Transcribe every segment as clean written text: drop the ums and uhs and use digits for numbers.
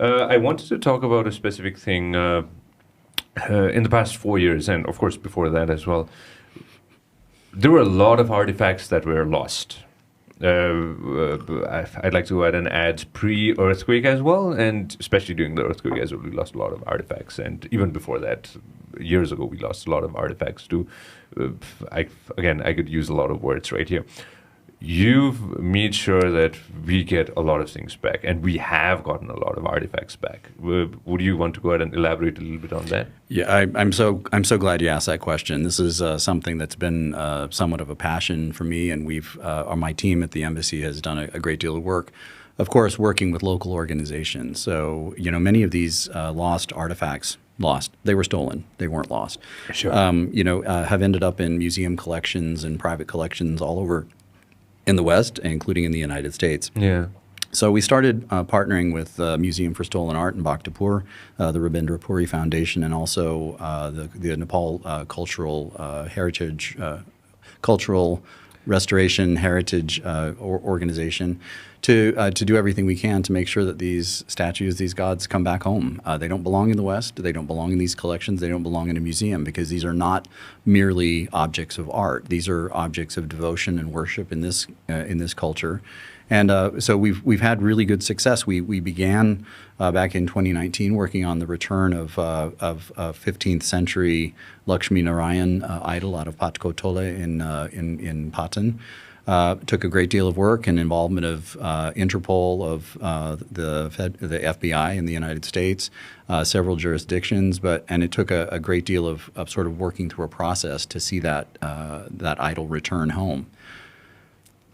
I wanted to talk about a specific thing in the past 4 years, and of course before that as well. There were a lot of artifacts that were lost. I'd like to go ahead and add pre-earthquake as well, and especially during the earthquake as well, we lost a lot of artifacts, and even before that, years ago, we lost a lot of artifacts too. I could use a lot of words right here. You've made sure that we get a lot of things back, and we have gotten a lot of artifacts back. Would you want to go ahead and elaborate a little bit on that? Yeah, I'm so glad you asked that question. This is something that's been somewhat of a passion for me, and my team at the embassy has done a great deal of work. Of course, working with local organizations. So many of these lost artifacts. They were stolen. They weren't lost. Sure. Have ended up in museum collections and private collections all over in the West, including in the United States. Yeah. So we started partnering with the Museum for Stolen Art in Bhaktapur, the Rabindra Puri Foundation, and also the Nepal Cultural Restoration Heritage Organization to do everything we can to make sure that these statues, these gods, come back home. They don't belong in the West. They don't belong in these collections. They don't belong in a museum because these are not merely objects of art. These are objects of devotion and worship in this culture. And so we've had really good success. We began back in 2019 working on the return of 15th century Lakshmi Narayan idol out of Patkotole in Patan. Took a great deal of work and involvement of Interpol, of the FBI in the United States, several jurisdictions, and it took a great deal of sort of working through a process to see that idol return home.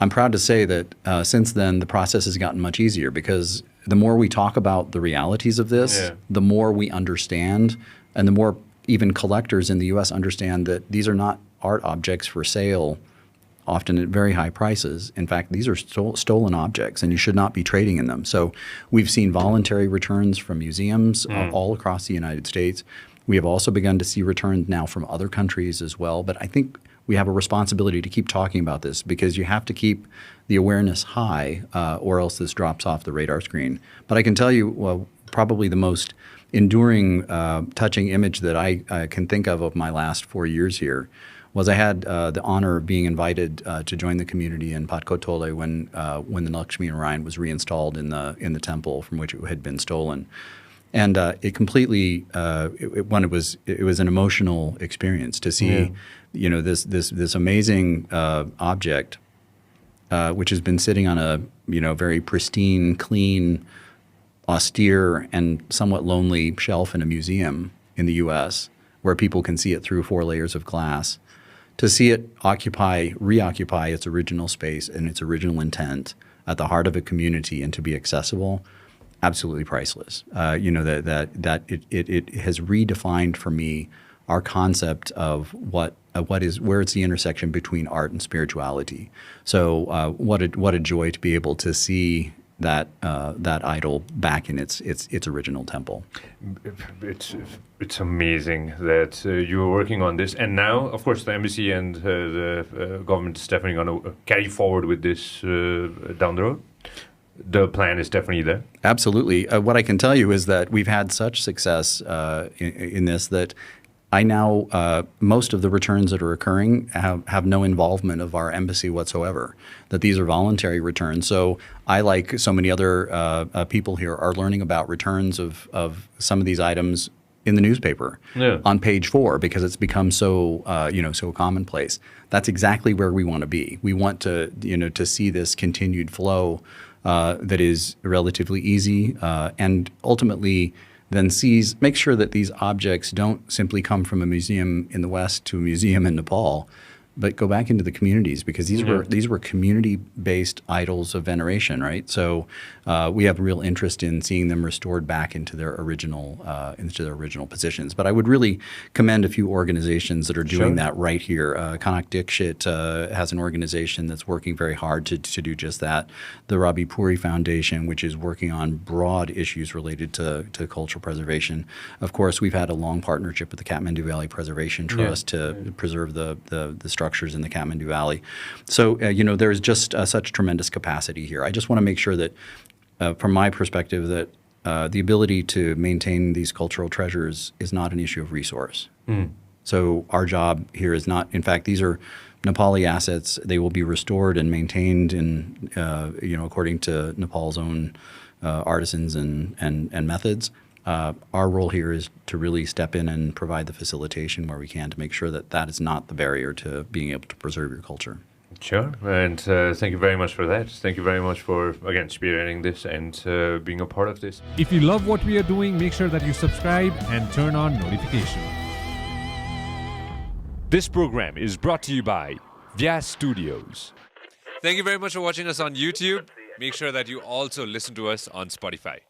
I'm proud to say that since then the process has gotten much easier because the more we talk about the realities of this, the more we understand, and the more even collectors in the U.S. understand that these are not art objects for sale, often at very high prices. In fact, these are stolen objects, and you should not be trading in them. So we've seen voluntary returns from museums all across the United States. We have also begun to see returns now from other countries as well. But I think we have a responsibility to keep talking about this because you have to keep the awareness high or else this drops off the radar screen. But I can tell you, probably the most enduring, touching image that I can think of my last 4 years here was I had the honor of being invited to join the community in Patkotole when the Lakshmi Narayan was reinstalled in the temple from which it had been stolen. And it completely it was an emotional experience to see this amazing object which has been sitting on a very pristine, clean, austere, and somewhat lonely shelf in a museum in the U.S. where people can see it through 4 layers of glass. To see it reoccupy its original space and its original intent at the heart of a community and to be accessible, absolutely priceless. That it has redefined for me our concept of where it's the intersection between art and spirituality. So what a joy to be able to see that idol back in its original temple. It's amazing that you were working on this, and now, of course, the embassy and the government is definitely going to carry forward with this down the road. The plan is definitely there. Absolutely. What I can tell you is that we've had such success in this that I now, most of the returns that are occurring have no involvement of our embassy whatsoever, that these are voluntary returns. So I, like so many other people here, are learning about returns of some of these items in the newspaper on page 4 because it's become so so commonplace. That's exactly where we want to be. We want to see this continued flow that is relatively easy and ultimately then make sure that these objects don't simply come from a museum in the West to a museum in Nepal, but go back into the communities because these were community-based idols of veneration, right? So we have a real interest in seeing them restored back into their original positions. But I would really commend a few organizations that are doing that right here. Kanak Dikshit has an organization that's working very hard to do just that. The Rabi Puri Foundation, which is working on broad issues related to cultural preservation. Of course, we've had a long partnership with the Kathmandu Valley Preservation Trust to preserve the structures in the Kathmandu Valley. So, there's just such tremendous capacity here. I just want to make sure that, from my perspective, that the ability to maintain these cultural treasures is not an issue of resource. So our job here is not, in fact, these are Nepali assets. They will be restored and maintained in, according to Nepal's own artisans and methods. Our role here is to really step in and provide the facilitation where we can to make sure that that is not the barrier to being able to preserve your culture. Sure, and thank you very much for that. Thank you very much for, again, spearheading this and being a part of this. If you love what we are doing, make sure that you subscribe and turn on notifications. This program is brought to you by Vyas Studios. Thank you very much for watching us on YouTube. Make sure that you also listen to us on Spotify.